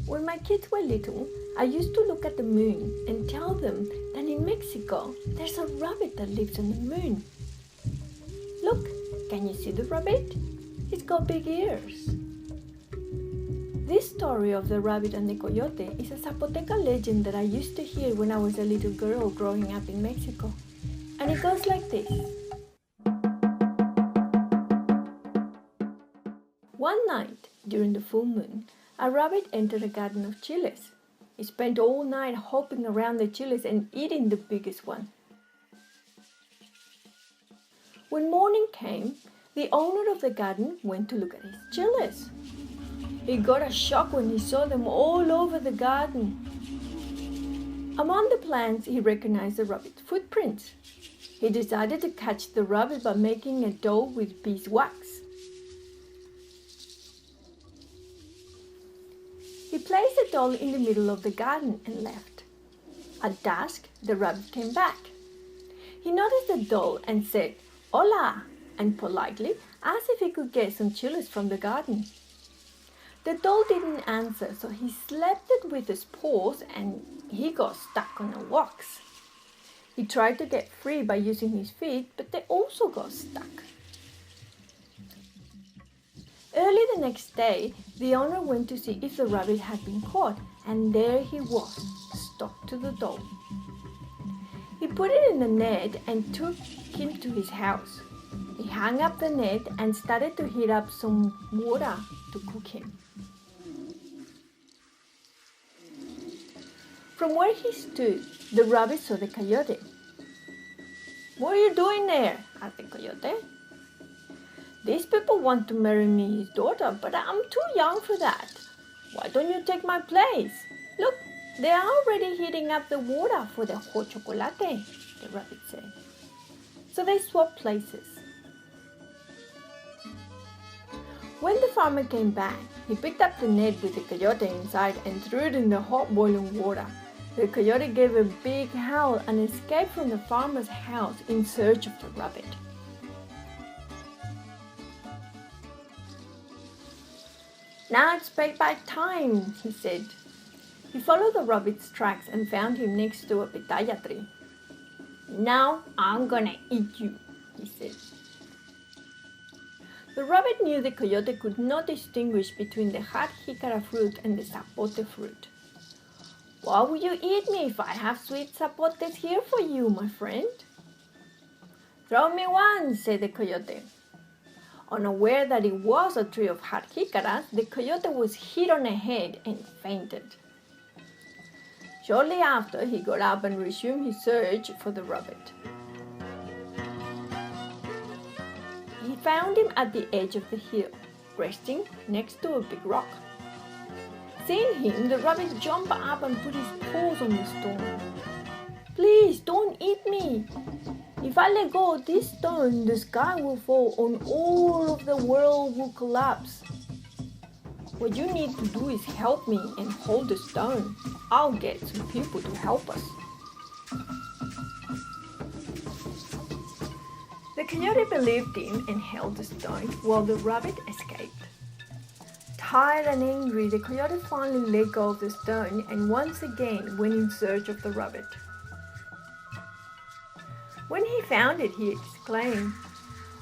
When my kids were little, I used to look at the moon and tell them that in Mexico there's a rabbit that lives on the moon. Look, can you see the rabbit? It's got big ears. This story of the rabbit and the coyote is a Zapoteca legend that I used to hear when I was a little girl growing up in Mexico. And it goes like this. One night, during the full moon, a rabbit entered a garden of chiles. He spent all night hopping around the chiles and eating the biggest one. When morning came, the owner of the garden went to look at his chiles. He got a shock when he saw them all over the garden. Among the plants, he recognized the rabbit's footprints. He decided to catch the rabbit by making a doll with beeswax. He placed the doll in the middle of the garden and left. At dusk, the rabbit came back. He noticed the doll and said, "Hola," and politely asked if he could get some chiles from the garden. The doll didn't answer, so he slapped it with his paws and he got stuck on a wax. He tried to get free by using his feet, but they also got stuck. Early the next day, the owner went to see if the rabbit had been caught, and there he was, stuck to the doll. He put it in the net and took him to his house. He hung up the net and started to heat up some water to cook him. From where he stood, the rabbit saw the coyote. "What are you doing there?" asked the coyote. "These people want to marry me, his daughter, but I'm too young for that. Why don't you take my place? Look, they are already heating up the water for the hot chocolate," the rabbit said. So they swapped places. When the farmer came back, he picked up the net with the coyote inside and threw it in the hot boiling water. The coyote gave a big howl and escaped from the farmer's house in search of the rabbit. "Now it's payback time," he said. He followed the rabbit's tracks and found him next to a pitaya tree. "Now I'm gonna eat you," he said. The rabbit knew the coyote could not distinguish between the hot jicara fruit and the zapote fruit. "Why would you eat me if I have sweet zapotes here for you, my friend?" "Throw me one," said the coyote. Unaware that it was a tree of hot jicaras, the coyote was hit on the head and fainted. Shortly after, he got up and resumed his search for the rabbit. He found him at the edge of the hill, resting next to a big rock. Seeing him, the rabbit jumped up and put his paws on the stone. "Please, don't eat me. If I let go of this stone, the sky will fall and all of the world will collapse. What you need to do is help me and hold the stone. I'll get some people to help us." The coyote believed him and held the stone while the rabbit escaped. Tired and angry, the coyote finally let go of the stone and once again went in search of the rabbit. When he found it, he exclaimed,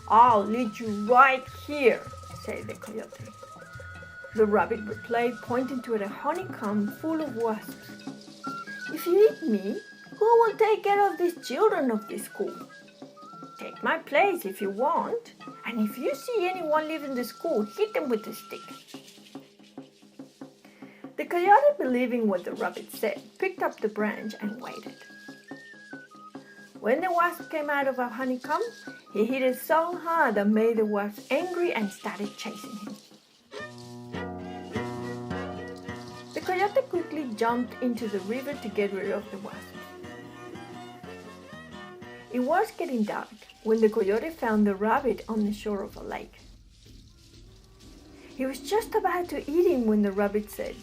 "I'll lead you right here," said the coyote. The rabbit replied, pointing to a honeycomb full of wasps. "If you eat me, who will take care of these children of this school? Take my place if you want, and if you see anyone leaving the school, hit them with a stick." The coyote, believing what the rabbit said, picked up the branch and waited. When the wasp came out of a honeycomb, he hit it so hard that made the wasp angry and started chasing him. The coyote quickly jumped into the river to get rid of the wasp. It was getting dark when the coyote found the rabbit on the shore of a lake. He was just about to eat him when the rabbit said,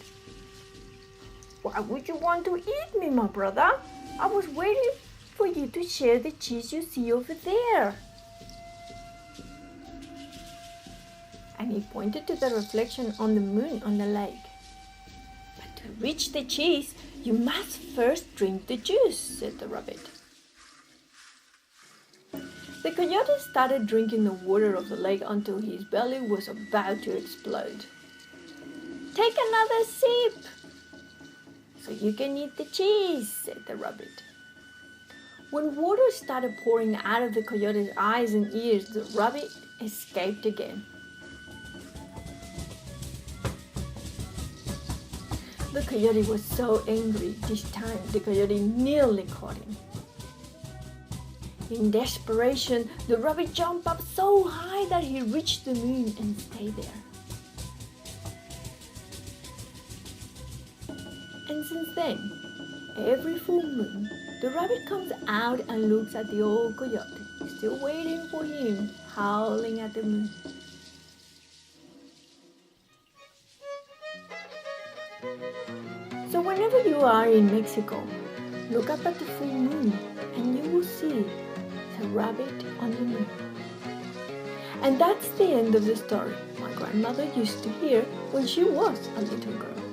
"Why would you want to eat me, my brother? I was waiting for you to share the cheese you see over there." And he pointed to the reflection on the moon on the lake. "But do reach the cheese, you must first drink the juice, said the rabbit. The coyote started drinking the water of the lake until his belly was about to explode. Take another sip, so you can eat the cheese, said the rabbit. When water started pouring out of the coyote's eyes and ears, the rabbit escaped again. The coyote was so angry this time the coyote nearly caught him. In desperation, the rabbit jumped up so high that he reached the moon and stayed there. And since then, every full moon, the rabbit comes out and looks at the old coyote, still waiting for him, howling at the moon. So whenever you are in Mexico, look up at the full moon and you will see the rabbit on the moon. And that's the end of the story my grandmother used to hear when she was a little girl.